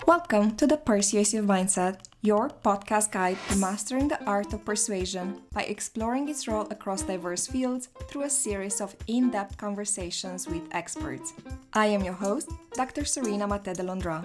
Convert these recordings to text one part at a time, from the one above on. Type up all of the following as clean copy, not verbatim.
Welcome to the Persuasive Mindset, your podcast guide to mastering the art of persuasion by exploring its role across diverse fields through a series of in-depth conversations with experts. I am your host, Dr. Serena Maté de Londra.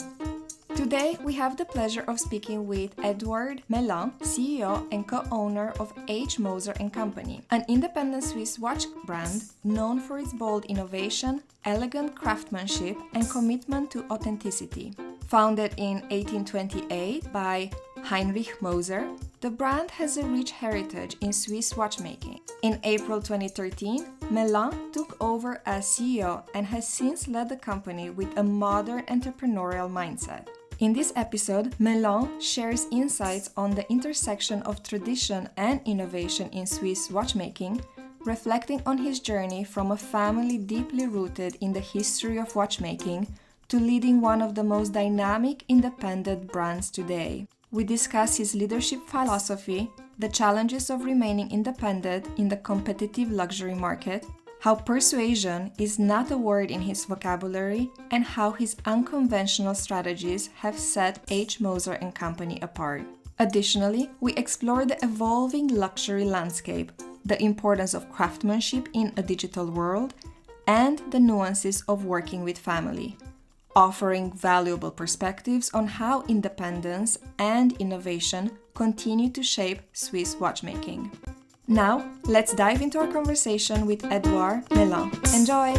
Today, we have the pleasure of speaking with Edouard Meylan, CEO and co-owner of Moser & Company, an independent Swiss watch brand known for its bold innovation, elegant craftsmanship, and commitment to authenticity. Founded in 1828 by Heinrich Moser, the brand has a rich heritage in Swiss watchmaking. In April 2013, Meylan took over as CEO and has since led the company with a modern entrepreneurial mindset. In this episode, Meylan shares insights on the intersection of tradition and innovation in Swiss watchmaking, reflecting on his journey from a family deeply rooted in the history of watchmaking to leading one of the most dynamic independent brands today. We discuss his leadership philosophy, the challenges of remaining independent in the competitive luxury market, how persuasion is not a word in his vocabulary, and how his unconventional strategies have set Moser & Company apart. Additionally, we explore the evolving luxury landscape, the importance of craftsmanship in a digital world, and the nuances of working with family, offering valuable perspectives on how independence and innovation continue to shape Swiss watchmaking. Now, let's dive into our conversation with Edouard Meylan. Enjoy!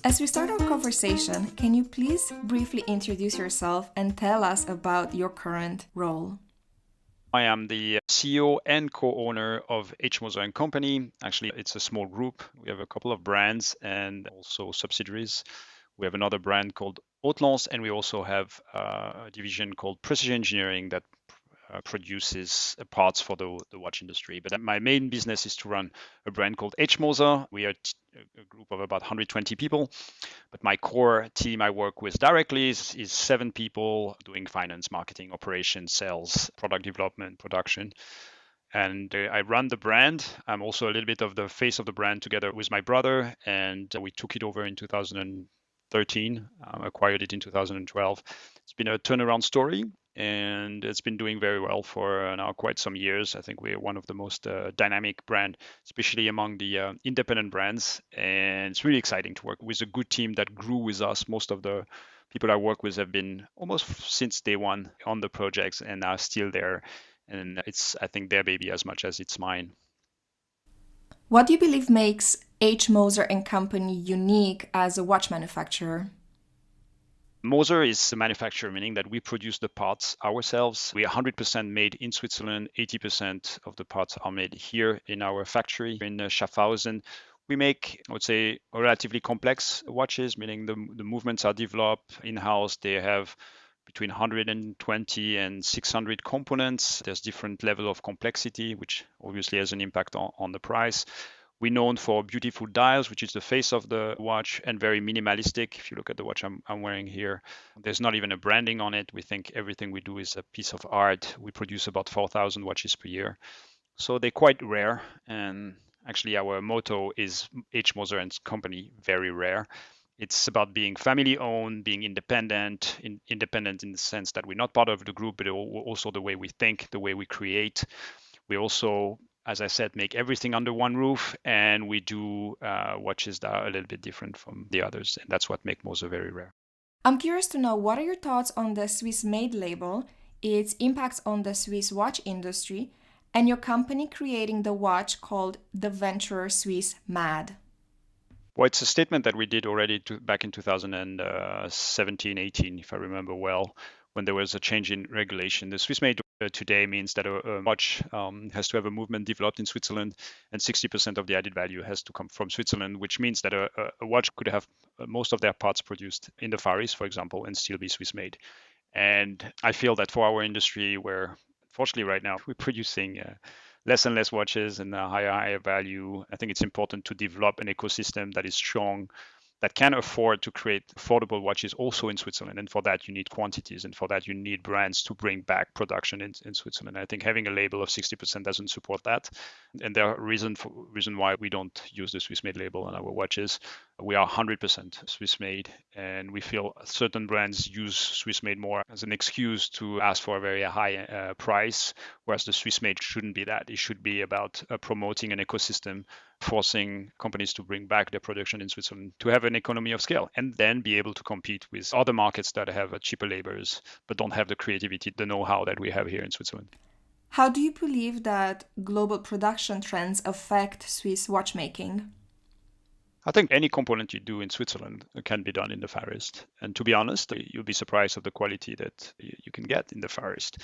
As we start our conversation, can you please briefly introduce yourself and tell us about your current role? I am the CEO and co-owner of Moser & Company. Actually, it's a small group. We have a couple of brands and also subsidiaries. We have another brand called Haute, and we also have a division called Precision Engineering that produces parts for the watch industry. But my main business is to run a brand called Moser. We are a group of about 120 people. But my core team I work with directly is 7 people doing finance, marketing, operations, sales, product development, production. And I run the brand. I'm also a little bit of the face of the brand together with my brother. And we took it over in 2013, acquired it in 2012. It's been a turnaround story. And it's been doing very well for now quite some years. I think we're one of the most dynamic brand, especially among the independent brands. And it's really exciting to work with a good team that grew with us. Most of the people I work with have been almost since day one on the projects and are still there. And it's, I think, their baby as much as it's mine. What do you believe makes Moser & Company unique as a watch manufacturer? Moser is a manufacturer, meaning that we produce the parts ourselves. We are 100% made in Switzerland. 80% of the parts are made here in our factory in Schaffhausen. We make, I would say, relatively complex watches, meaning the movements are developed in-house. They have between 120 and 600 components. There's different level of complexity, which obviously has an impact on the price. We're known for beautiful dials, which is the face of the watch, and very minimalistic. If you look at the watch I'm wearing here, there's not even a branding on it. We think everything we do is a piece of art. We produce about 4,000 watches per year. So they're quite rare. And actually, our motto is Moser & Company, very rare. It's about being family-owned, being independent in the sense that we're not part of the group, but also the way we think, the way we create. We also, as I said, make everything under one roof, and we do watches that are a little bit different from the others, and that's what makes Moser very rare. I'm curious to know, what are your thoughts on the Swiss Made label, its impacts on the Swiss watch industry, and your company creating the watch called the Venturer Swiss MAD? Well, it's a statement that we did already back in 2017-18, if I remember well, when there was a change in regulation. The Swiss Made today means that a watch has to have a movement developed in Switzerland, and 60% of the added value has to come from Switzerland, which means that a watch could have most of their parts produced in the Far East, for example, and still be Swiss made. And I feel that for our industry, where unfortunately right now we're producing less and less watches and a higher value, I think it's important to develop an ecosystem that is strong, that can afford to create affordable watches also in Switzerland. And for that, you need quantities. And for that, you need brands to bring back production in Switzerland. I think having a label of 60% doesn't support that. And there are reasons why we don't use the Swiss made label on our watches. We are 100% Swiss made, and we feel certain brands use Swiss made more as an excuse to ask for a very high price, whereas the Swiss made shouldn't be that. It should be about promoting an ecosystem, forcing companies to bring back their production in Switzerland to have an economy of scale, and then be able to compete with other markets that have cheaper labors but don't have the creativity, the know-how that we have here in Switzerland. How do you believe that global production trends affect Swiss watchmaking? I think any component you do in Switzerland can be done in the Far East. And to be honest, you'll be surprised of the quality that you can get in the Far East.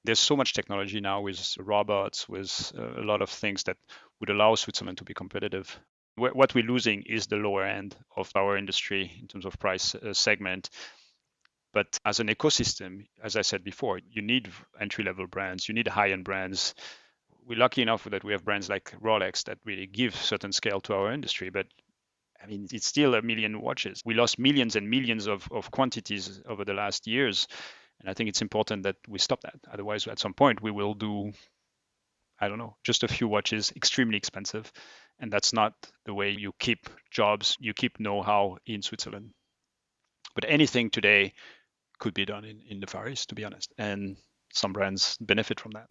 There's so much technology now with robots, with a lot of things that would allow Switzerland to be competitive. What we're losing is the lower end of our industry in terms of price segment. But as an ecosystem, as I said before, you need entry-level brands, you need high-end brands. We're lucky enough that we have brands like Rolex that really give certain scale to our industry, but I mean, it's still a million watches. We lost millions and millions of quantities over the last years. And I think it's important that we stop that. Otherwise, at some point, we will do, I don't know, just a few watches, extremely expensive. And that's not the way you keep jobs, you keep know-how in Switzerland. But anything today could be done in the Far East, to be honest. And some brands benefit from that.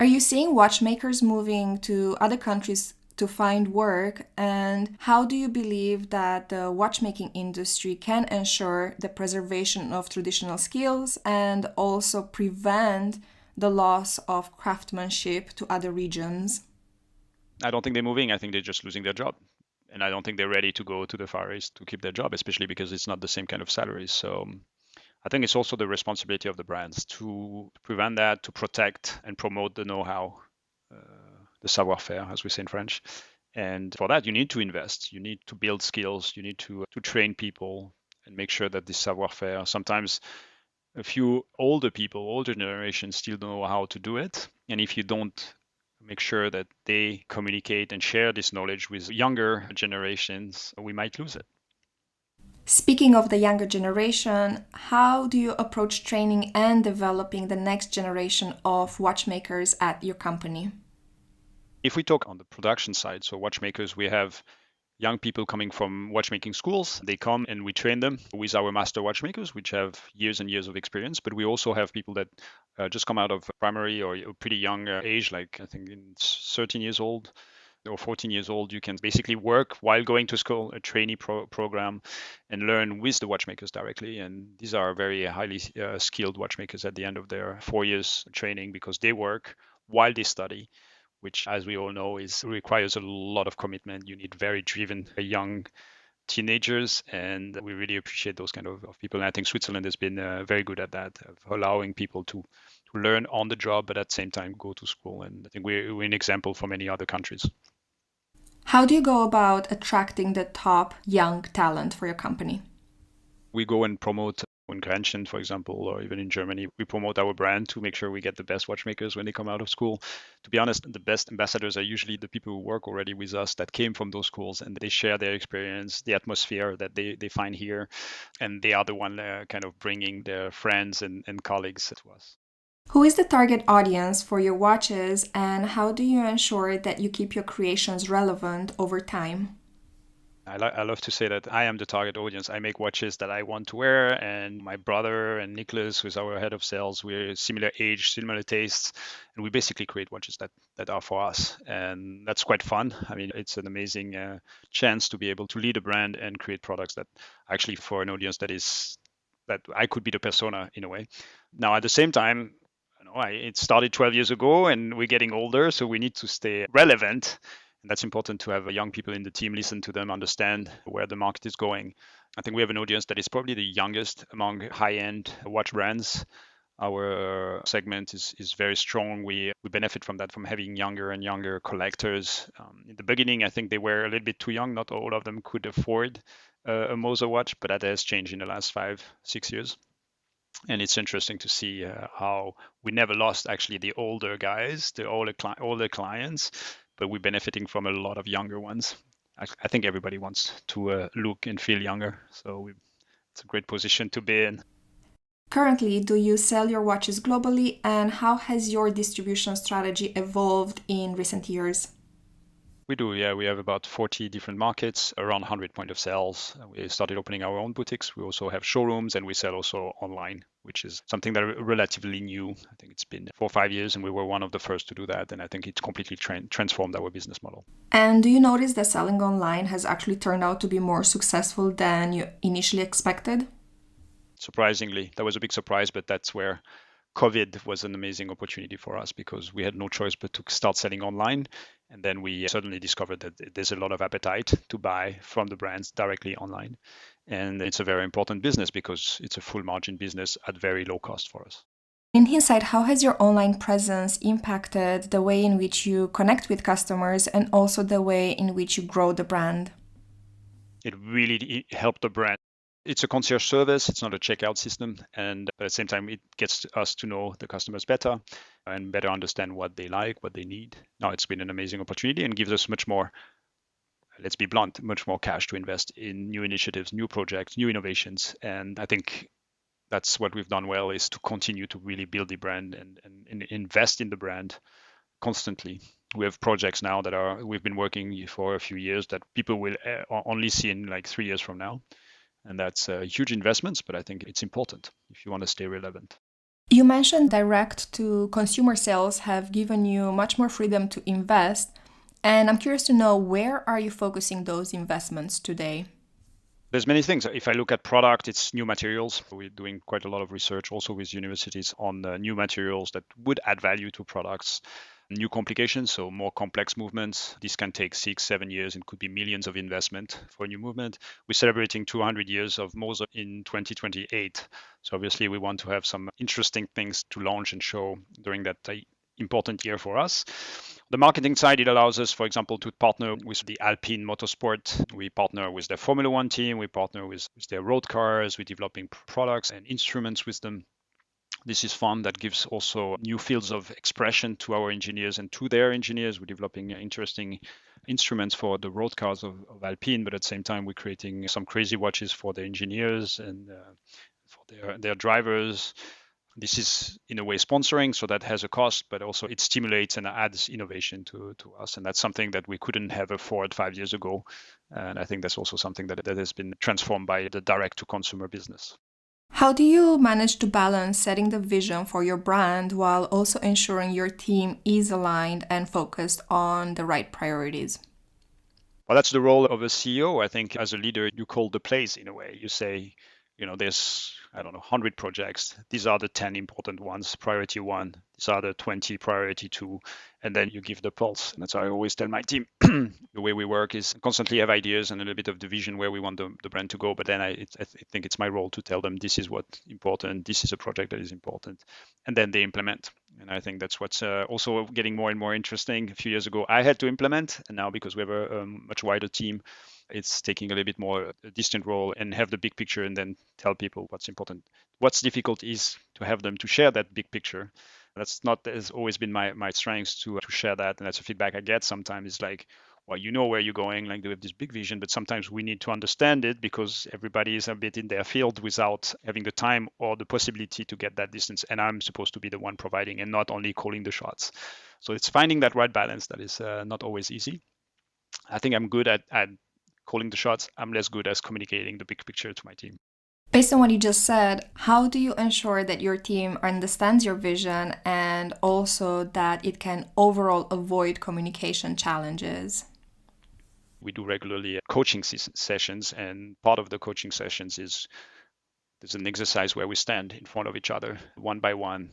Are you seeing watchmakers moving to other countries to find work? And how do you believe that the watchmaking industry can ensure the preservation of traditional skills and also prevent the loss of craftsmanship to other regions? I don't think they're moving. I think they're just losing their job. And I don't think they're ready to go to the Far East to keep their job, especially because it's not the same kind of salaries. So I think it's also the responsibility of the brands to prevent that, to protect and promote the know-how, the savoir-faire, as we say in French. And for that, you need to invest. You need to build skills. You need to train people and make sure that this savoir-faire, sometimes a few older people, older generations still don't know how to do it. And if you don't make sure that they communicate and share this knowledge with younger generations, we might lose it. Speaking of the younger generation, how do you approach training and developing the next generation of watchmakers at your company? If we talk on the production side, so watchmakers, we have young people coming from watchmaking schools. They come and we train them with our master watchmakers, which have years and years of experience. But we also have people that just come out of primary or a pretty young age, like I think in 13 years old or 14 years old. You can basically work while going to school, a trainee program, and learn with the watchmakers directly. And these are very highly skilled watchmakers at the end of their 4 years training because they work while they study, which, as we all know, requires a lot of commitment. You need very driven young teenagers, and we really appreciate those kind of people. And I think Switzerland has been very good at that, of allowing people to learn on the job, but at the same time go to school. And I think we're an example for many other countries. How do you go about attracting the top young talent for your company? We go and promote in Grenchen, for example, or even in Germany, we promote our brand to make sure we get the best watchmakers when they come out of school. To be honest, the best ambassadors are usually the people who work already with us that came from those schools, and they share their experience, the atmosphere that they find here, and they are the one kind of bringing their friends and colleagues to us. Who is the target audience for your watches, and how do you ensure that you keep your creations relevant over time? I love to say that I am the target audience. I make watches that I want to wear, and my brother and Nicholas, who's our head of sales, we're similar age, similar tastes, and we basically create watches that are for us. And that's quite fun. I mean, it's an amazing chance to be able to lead a brand and create products that actually for an audience that I could be the persona in a way. Now, at the same time, it started 12 years ago and we're getting older, so we need to stay relevant. And that's important to have young people in the team, listen to them, understand where the market is going. I think we have an audience that is probably the youngest among high-end watch brands. Our segment is very strong. We benefit from that, from having younger and younger collectors. In the beginning, I think they were a little bit too young. Not all of them could afford a Moser watch, but that has changed in the last 5-6 years. And it's interesting to see how we never lost actually the older guys, the older clients, but we're benefiting from a lot of younger ones. I think everybody wants to look and feel younger, so it's a great position to be in. Currently, do you sell your watches globally, and how has your distribution strategy evolved in recent years? We do, yeah. We have about 40 different markets, around 100 point of sales. We started opening our own boutiques. We also have showrooms and we sell also online, which is something that are relatively new. I think it's been 4 or 5 years and we were one of the first to do that. And I think it's completely transformed our business model. And do you notice that selling online has actually turned out to be more successful than you initially expected? Surprisingly, that was a big surprise, but that's where COVID was an amazing opportunity for us because we had no choice but to start selling online. And then we suddenly discovered that there's a lot of appetite to buy from the brands directly online. And it's a very important business because it's a full margin business at very low cost for us. In hindsight, how has your online presence impacted the way in which you connect with customers and also the way in which you grow the brand? It really helped the brand. It's a concierge service. It's not a checkout system. And at the same time, it gets us to know the customers better and better understand what they like, what they need. Now, it's been an amazing opportunity and gives us much more, let's be blunt, much more cash to invest in new initiatives, new projects, new innovations. And I think that's what we've done well is to continue to really build the brand and invest in the brand constantly. We have projects now that we've been working for a few years that people will only see in like 3 years from now. And that's huge investments, but I think it's important if you want to stay relevant. You mentioned direct to consumer sales have given you much more freedom to invest, and I'm curious to know where are you focusing those investments today? There's many things. If I look at product, it's new materials. We're doing quite a lot of research also with universities on new materials that would add value to products. New complications, so more complex movements. This can take 6, 7 years and could be millions of investment for a new movement. We're celebrating 200 years of Moser in 2028. So obviously we want to have some interesting things to launch and show during that important year for us. The marketing side, it allows us, for example, to partner with the Alpine Motorsport. We partner with their Formula One team. We partner with their road cars. We're developing products and instruments with them. This is fun. That gives also new fields of expression to our engineers and to their engineers. We're developing interesting instruments for the road cars of Alpine, but at the same time, we're creating some crazy watches for the engineers and for their drivers. This is in a way sponsoring, so that has a cost, but also it stimulates and adds innovation to us. And that's something that we couldn't have afford 5 years ago. And I think that's also something that has been transformed by the direct to consumer business. How do you manage to balance setting the vision for your brand while also ensuring your team is aligned and focused on the right priorities? Well, that's the role of a CEO. I think as a leader, you call the plays in a way. You say, there's, I don't know, 100 projects. These are the 10 important ones, priority one. These are the 20, priority two. And then you give the pulse. And that's how I always tell my team. The way we work is constantly have ideas and a little bit of the vision where we want the brand to go. But then I think it's my role to tell them this is what's important. This is a project that is important. And then they implement. And I think that's what's also getting more and more interesting. A few years ago, I had to implement. And now because we have a much wider team, it's taking a little bit more a distant role and have the big picture and then tell people what's important. What's difficult is to have them to share that big picture. That's not has always been my strength to share that. And that's a feedback I get sometimes. It's like, well, you know where you're going, like they have this big vision, but sometimes we need to understand it because everybody is a bit in their field without having the time or the possibility to get that distance. And I'm supposed to be the one providing and not only calling the shots. So it's finding that right balance that is not always easy. I think I'm good at calling the shots. I'm less good as communicating the big picture to my team. Based on what you just said, how do you ensure that your team understands your vision and also that it can overall avoid communication challenges? We do regularly coaching sessions, and part of the coaching sessions is there's an exercise where we stand in front of each other one by one,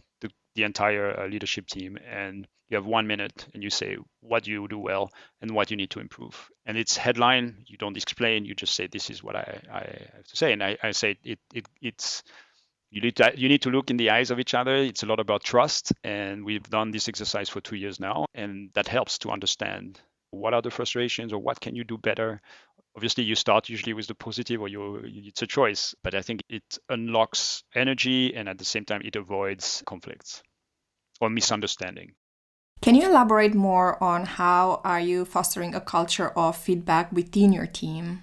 the entire leadership team, and you have 1 minute and you say what you do well and what you need to improve. And it's headline, you don't explain, you just say this is what I have to say. And I say it's you need to look in the eyes of each other. It's a lot about trust, and we've done this exercise for 2 years now, and that helps to understand what are the frustrations or what can you do better. Obviously, you start usually with the positive, or it's a choice, but I think it unlocks energy, and at the same time, it avoids conflicts or misunderstanding. Can you elaborate more on how are you fostering a culture of feedback within your team?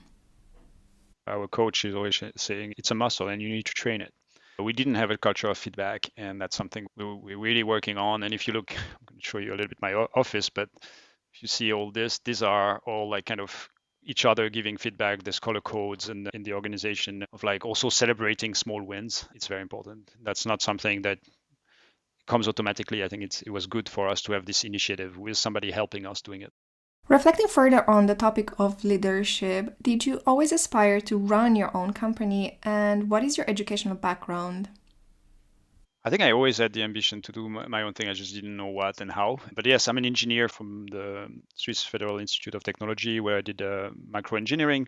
Our coach is always saying it's a muscle and you need to train it. We didn't have a culture of feedback, and that's something we're really working on. And if you look, I'm going to show you a little bit my office, but if you see all this, these are all like kind of each other giving feedback. There's color codes and in the organization of like also celebrating small wins. It's very important. That's not something that comes automatically. I think it was good for us to have this initiative with somebody helping us doing it. Reflecting further on the topic of leadership, did you always aspire to run your own company, and what is your educational background? I think I always had the ambition to do my own thing. I just didn't know what and how. But yes, I'm an engineer from the Swiss Federal Institute of Technology, where I did microengineering.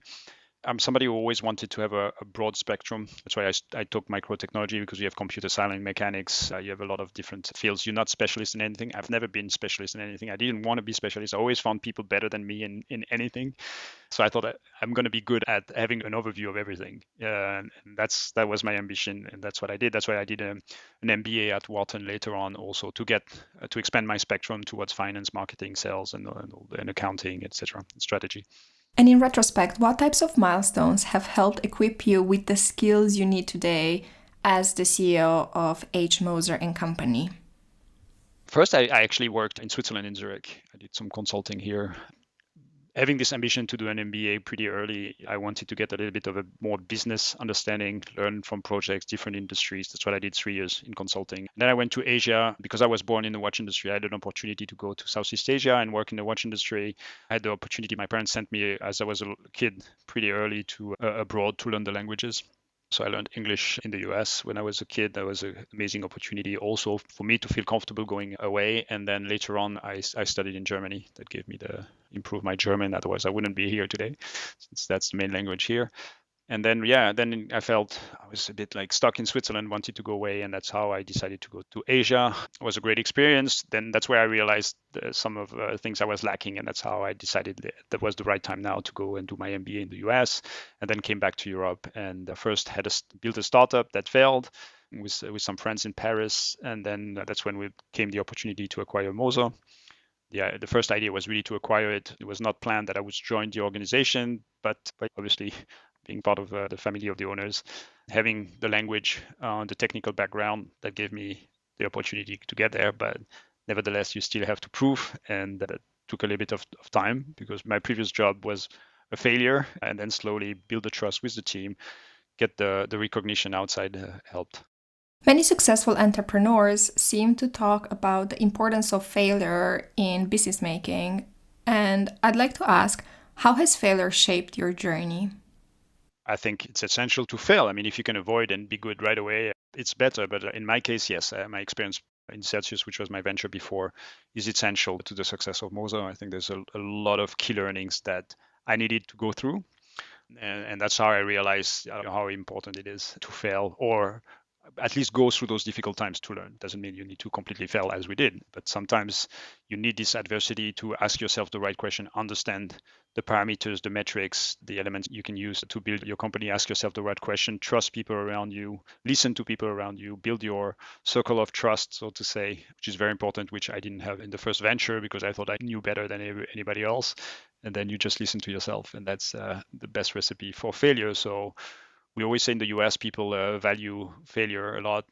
I'm somebody who always wanted to have a broad spectrum. That's why I took microtechnology, because you have computer science, mechanics, you have a lot of different fields. You're not specialist in anything. I've never been specialist in anything. I didn't want to be specialist. I always found people better than me in anything. So I thought I'm going to be good at having an overview of everything. And that was my ambition, and that's what I did. That's why I did an MBA at Wharton later on, also to get to expand my spectrum towards finance, marketing, sales, and accounting, etc., strategy. And in retrospect, what types of milestones have helped equip you with the skills you need today as the CEO of H. Moser and Company? First, I actually worked in Switzerland, in Zurich. I did some consulting here. Having this ambition to do an MBA pretty early, I wanted to get a little bit of a more business understanding, learn from projects, different industries. That's what I did 3 years in consulting. Then I went to Asia because I was born in the watch industry. I had an opportunity to go to Southeast Asia and work in the watch industry. I had the opportunity. My parents sent me as I was a kid pretty early to abroad to learn the languages. So I learned English in the US when I was a kid. That was an amazing opportunity also for me to feel comfortable going away. And then later on, I studied in Germany. That gave me improve my German. Otherwise, I wouldn't be here today, since that's the main language here. And then, then I felt I was a bit like stuck in Switzerland, wanted to go away. And that's how I decided to go to Asia. It was a great experience. Then that's where I realized some of the things I was lacking. And that's how I decided that was the right time now to go and do my MBA in the US. And then came back to Europe and first had built a startup that failed with some friends in Paris. And then that's when we came the opportunity to acquire Moser. Yeah, the first idea was really to acquire it. It was not planned that I would join the organization, but obviously being part of the family of the owners, having the language, the technical background, that gave me the opportunity to get there. But nevertheless, you still have to prove, and that took a little bit of time because my previous job was a failure, and then slowly build the trust with the team, get the recognition outside helped. Many successful entrepreneurs seem to talk about the importance of failure in business making. And I'd like to ask, how has failure shaped your journey? I think it's essential to fail. I mean, if you can avoid and be good right away, it's better. But in my case, yes, my experience in Celsius, which was my venture before, is essential to the success of Moser. I think there's a lot of key learnings that I needed to go through. And that's how I realized how important it is to fail, or at least go through those difficult times to learn. Doesn't mean you need to completely fail as we did, but sometimes you need this adversity to ask yourself the right question, understand the parameters, the metrics, the elements you can use to build your company, ask yourself the right question, trust people around you, listen to people around you, build your circle of trust, so to say, which is very important, which I didn't have in the first venture because I thought I knew better than anybody else. And then you just listen to yourself, and that's the best recipe for failure. So we always say in the US, people value failure a lot.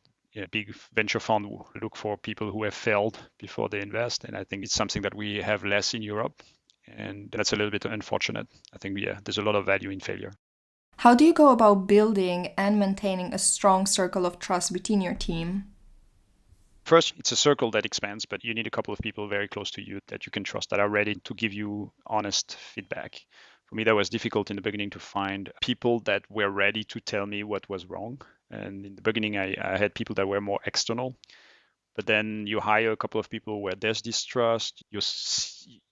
Big venture fund look for people who have failed before they invest. And I think it's something that we have less in Europe. And that's a little bit unfortunate. I think, there's a lot of value in failure. How do you go about building and maintaining a strong circle of trust within your team? First, it's a circle that expands, but you need a couple of people very close to you that you can trust, that are ready to give you honest feedback. For me, that was difficult in the beginning to find people that were ready to tell me what was wrong. And in the beginning, I had people that were more external. But then you hire a couple of people where there's this trust.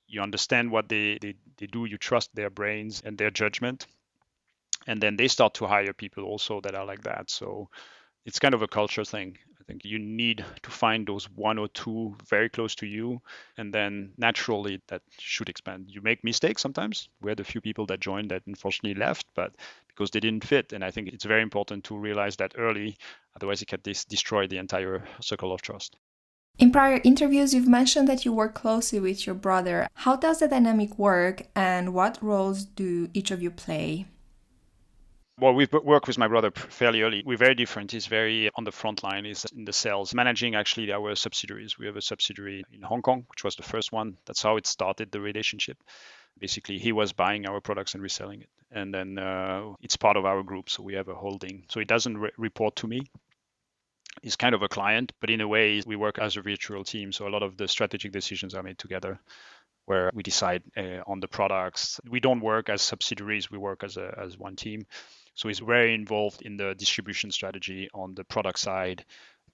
You understand what they do. You trust their brains and their judgment. And then they start to hire people also that are like that. So it's kind of a culture thing. I think you need to find those one or two very close to you, and then naturally that should expand. You make mistakes sometimes. We had a few people that joined that unfortunately left, but because they didn't fit. And I think it's very important to realize that early, otherwise it can destroy the entire circle of trust. In prior interviews, you've mentioned that you work closely with your brother. How does the dynamic work, and what roles do each of you play? Well, we've worked with my brother fairly early. We're very different. He's very on the front line, is in the sales, managing actually our subsidiaries. We have a subsidiary in Hong Kong, which was the first one. That's how it started, the relationship. Basically, he was buying our products and reselling it. And then it's part of our group. So we have a holding. So it doesn't report to me. He's kind of a client, but in a way, we work as a virtual team. So a lot of the strategic decisions are made together where we decide on the products. We don't work as subsidiaries, we work as one team. So he's very involved in the distribution strategy on the product side,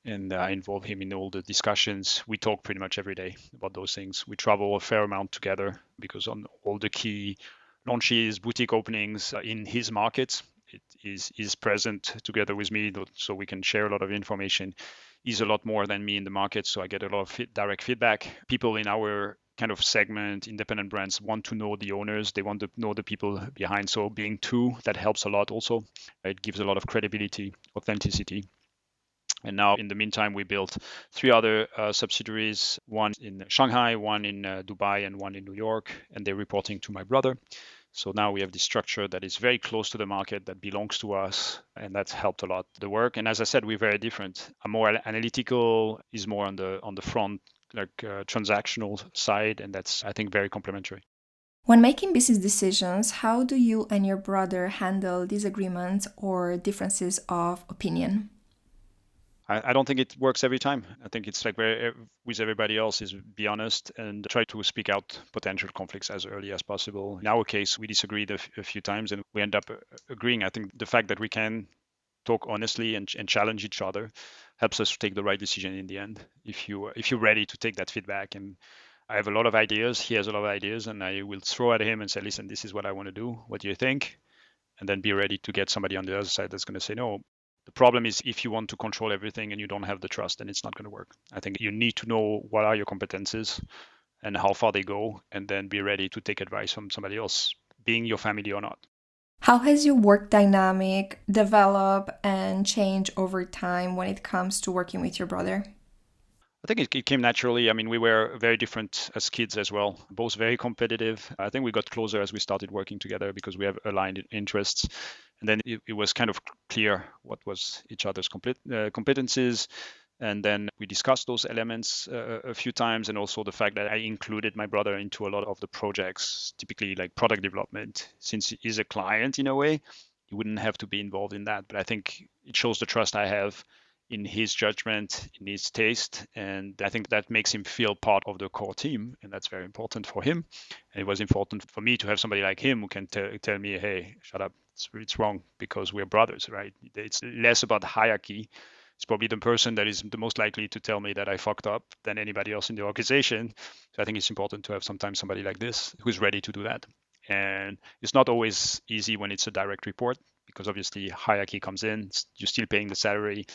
and I involve him in all the discussions. We talk pretty much every day about those things. We travel a fair amount together because on all the key launches, boutique openings in his markets, it is present together with me, so we can share a lot of information. He's a lot more than me in the market, so I get a lot of direct feedback. People in our kind of segment, independent brands, want to know the owners. They want to know the people behind. So being two, that helps a lot also. It gives a lot of credibility, authenticity. And now, in the meantime, we built three other subsidiaries, one in Shanghai, one in Dubai, and one in New York, and they're reporting to my brother. So now we have this structure that is very close to the market, that belongs to us, and that's helped a lot the work. And as I said, we're very different. I'm more analytical, is more on the front, like transactional side, and that's, I think, very complementary. When making business decisions, how do you and your brother handle disagreements or differences of opinion? I don't think it works every time. I think it's like with everybody else is be honest and try to speak out potential conflicts as early as possible. In our case, we disagreed a few times and we end up agreeing. I think the fact that we can talk honestly and challenge each other helps us to take the right decision in the end. If you're ready to take that feedback, and I have a lot of ideas, he has a lot of ideas, and I will throw at him and say, listen, this is what I want to do. What do you think? And then be ready to get somebody on the other side that's going to say no. The problem is if you want to control everything and you don't have the trust, then it's not going to work. I think you need to know what are your competences and how far they go, and then be ready to take advice from somebody else, being your family or not. How has your work dynamic developed and changed over time when it comes to working with your brother? I think it came naturally. I mean, we were very different as kids as well, both very competitive. I think we got closer as we started working together because we have aligned interests. And then it was kind of clear what was each other's competencies. And then we discussed those elements a few times, and also the fact that I included my brother into a lot of the projects, typically like product development. Since he's a client in a way, he wouldn't have to be involved in that. But I think it shows the trust I have in his judgment, in his taste, and I think that makes him feel part of the core team, and that's very important for him. And it was important for me to have somebody like him who can tell me, hey, shut up, it's wrong, because we're brothers, right? It's less about hierarchy. It's probably the person that is the most likely to tell me that I fucked up than anybody else in the organization. So I think it's important to have sometimes somebody like this who's ready to do that. And it's not always easy when it's a direct report, because obviously hierarchy comes in, you're still paying the salary,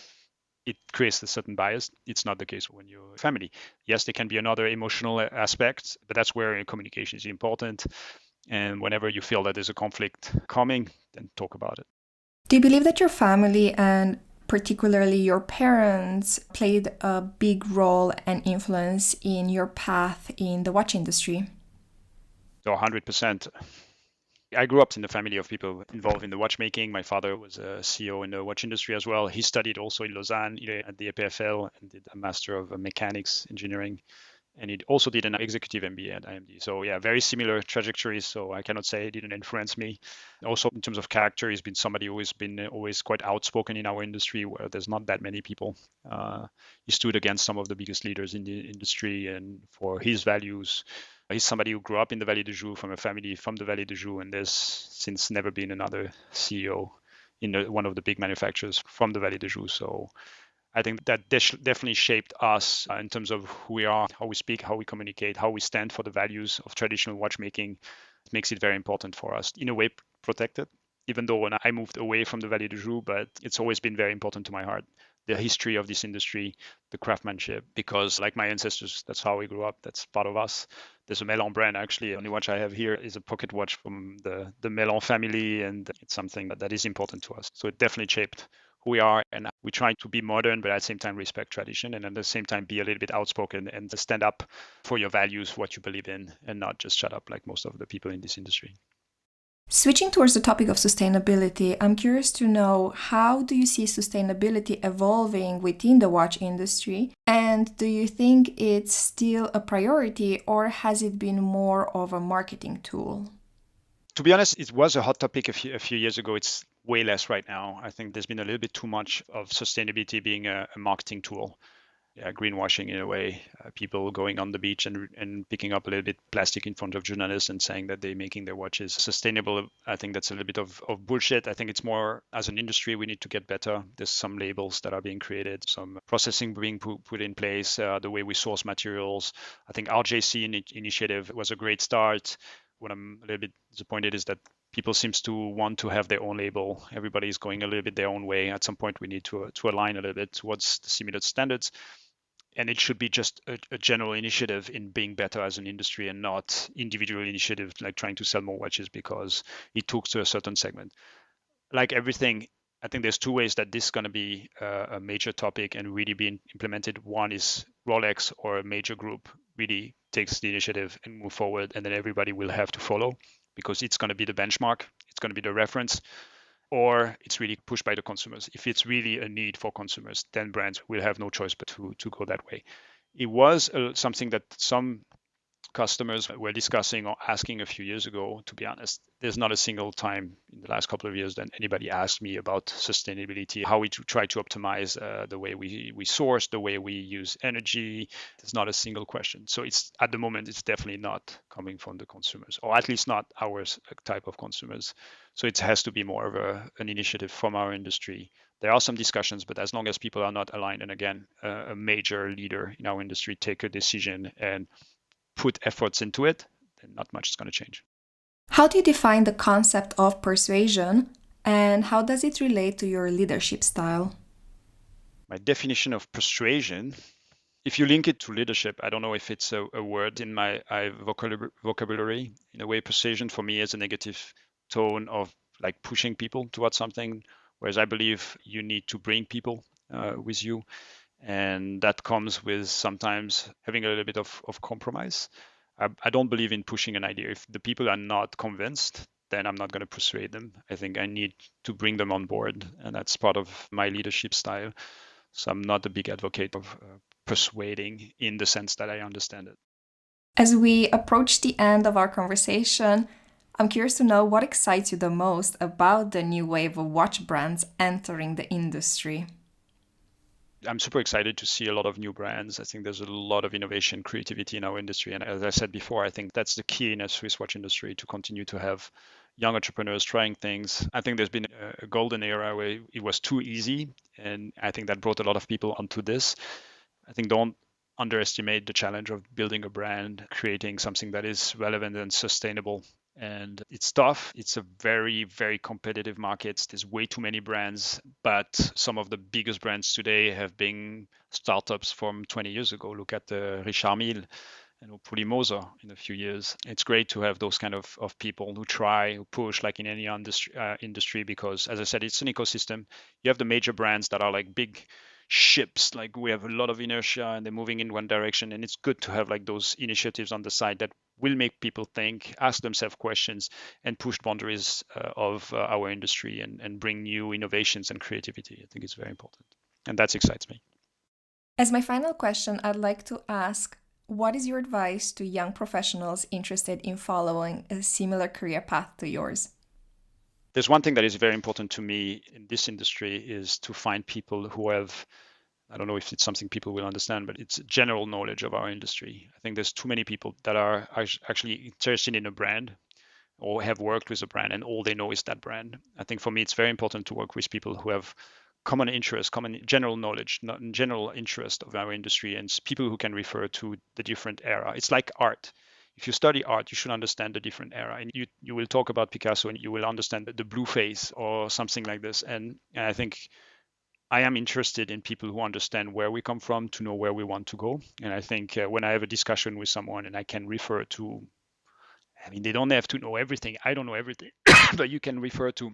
it creates a certain bias. It's not the case when you're family. Yes, there can be another emotional aspect, but that's where communication is important. And whenever you feel that there's a conflict coming, then talk about it. Do you believe that your family and particularly your parents played a big role and influence in your path in the watch industry? So 100%. I grew up in a family of people involved in the watchmaking. My father was a CEO in the watch industry as well. He studied also in Lausanne at the EPFL and did a Master of Mechanics Engineering. And he also did an executive MBA at IMD. So yeah, very similar trajectories. So I cannot say it didn't influence me. Also, in terms of character, he's been somebody who has been always quite outspoken in our industry, where there's not that many people. He stood against some of the biggest leaders in the industry, and for his values. He's somebody who grew up in the Vallée de Joux, from a family from the Vallée de Joux, and there's since never been another CEO in one of the big manufacturers from the Vallée de Joux. So I think that definitely shaped us in terms of who we are, how we speak, how we communicate, how we stand for the values of traditional watchmaking. It makes it very important for us, in a way, protected. Even though when I moved away from the Vallée de Joux, but it's always been very important to my heart. The history of this industry, the craftsmanship, because like my ancestors, that's how we grew up. That's part of us. There's a Meylan brand, actually. The only watch I have here is a pocket watch from the Meylan family, and it's something that is important to us. So it definitely shaped who we are, and we try to be modern, but at the same time respect tradition, and at the same time be a little bit outspoken and stand up for your values, what you believe in, and not just shut up like most of the people in this industry. Switching towards the topic of sustainability, I'm curious to know, how do you see sustainability evolving within the watch industry? And do you think it's still a priority, or has it been more of a marketing tool? To be honest, it was a hot topic a few years ago. It's way less right now. I think there's been a little bit too much of sustainability being a marketing tool. Yeah, greenwashing in a way. People going on the beach and picking up a little bit plastic in front of journalists and saying that they're making their watches sustainable. I think that's a little bit of bullshit. I think it's more, as an industry, we need to get better. There's some labels that are being created, some processing being put in place, the way we source materials. I think RJC initiative was a great start. What I'm a little bit disappointed is that people seems to want to have their own label. Everybody's going a little bit their own way. At some point, we need to align a little bit towards the similar standards, and it should be just a general initiative in being better as an industry, and not individual initiative like trying to sell more watches because it talks to a certain segment. Like everything, I think there's two ways that this is going to be a major topic and really be implemented. One is Rolex or a major group really takes the initiative and move forward, and then everybody will have to follow because it's going to be the benchmark, it's going to be the reference, or it's really pushed by the consumers. If it's really a need for consumers, then brands will have no choice but to go that way. It was something that some customers were discussing or asking a few years ago. To be honest, there's not a single time in the last couple of years that anybody asked me about sustainability, how we try to optimize the way we source, the way we use energy. There's not a single question. So it's, at the moment, it's definitely not coming from the consumers, or at least not our type of consumers. So it has to be more of an initiative from our industry. There are some discussions, but as long as people are not aligned, and again, a major leader in our industry take a decision and put efforts into it, then not much is going to change. How do you define the concept of persuasion, and how does it relate to your leadership style? My definition of persuasion, if you link it to leadership, I don't know if it's a word in my vocabulary. In a way, persuasion for me is a negative tone of like pushing people towards something, whereas I believe you need to bring people with you. And that comes with sometimes having a little bit of compromise. I don't believe in pushing an idea. If the people are not convinced, then I'm not going to persuade them. I think I need to bring them on board, and that's part of my leadership style. So I'm not a big advocate of persuading in the sense that I understand it. As we approach the end of our conversation, I'm curious to know what excites you the most about the new wave of watch brands entering the industry. I'm super excited to see a lot of new brands. I think there's a lot of innovation, creativity in our industry. And as I said before, I think that's the key in a Swiss watch industry, to continue to have young entrepreneurs trying things. I think there's been a golden era where it was too easy. And I think that brought a lot of people onto this. I think don't underestimate the challenge of building a brand, creating something that is relevant and sustainable. And it's tough. It's a very, very competitive market. There's way too many brands, but some of the biggest brands today have been startups from 20 years ago. Look at the Richard Mille and hopefully Moser in a few years. It's great to have those kind of people who try, who push, like in any industry, because as I said, it's an ecosystem. You have the major brands that are like big ships, like we have a lot of inertia and they're moving in one direction, and it's good to have like those initiatives on the side that will make people think, ask themselves questions, and push boundaries of our industry, and bring new innovations and creativity. I think it's very important, and that excites me. As my final question, I'd like to ask, what is your advice to young professionals interested in following a similar career path to yours? There's one thing that is very important to me in this industry, is to find people who have, I don't know if it's something people will understand, but it's general knowledge of our industry. I think there's too many people that are actually interested in a brand or have worked with a brand, and all they know is that brand. I think for me, it's very important to work with people who have common interest, common general knowledge, not general interest of our industry, and people who can refer to the different era. It's like art. If you study art, you should understand the different era, and you will talk about Picasso and you will understand the blue phase or something like this. And I think I am interested in people who understand where we come from to know where we want to go. And I think when I have a discussion with someone and I can refer to, I mean, they don't have to know everything. I don't know everything, but you can refer to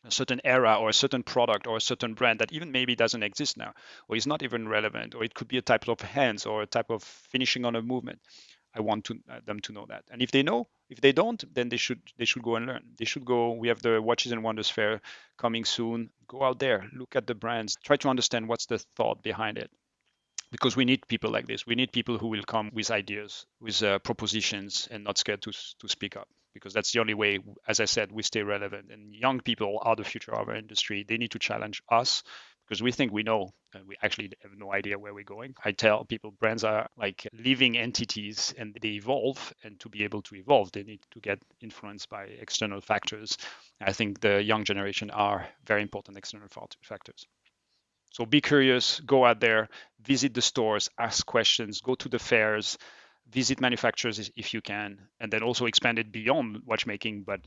a certain era or a certain product or a certain brand that even maybe doesn't exist now, or is not even relevant, or it could be a type of hands or a type of finishing on a movement. I want them to know that. And if they know, if they don't, then they should go and learn. They should go. We have the Watches and Wonders Fair coming soon. Go out there, look at the brands, try to understand what's the thought behind it. Because we need people like this. We need people who will come with ideas, with propositions, and not scared to speak up. Because that's the only way, as I said, we stay relevant. And young people are the future of our industry. They need to challenge us because we think we know, and we actually have no idea where we're going. I tell people brands are like living entities and they evolve. And to be able to evolve, they need to get influenced by external factors. I think the young generation are very important external factors. So be curious, go out there, visit the stores, ask questions, go to the fairs, visit manufacturers if you can, and then also expand it beyond watchmaking. But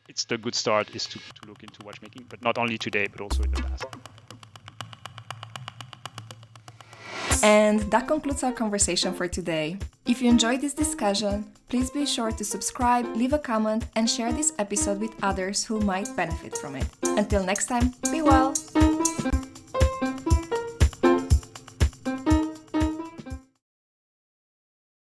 it's the good start is to look into watchmaking, but not only today, but also in the past. And that concludes our conversation for today. If you enjoyed this discussion, please be sure to subscribe, leave a comment, and share this episode with others who might benefit from it. Until next time, be well!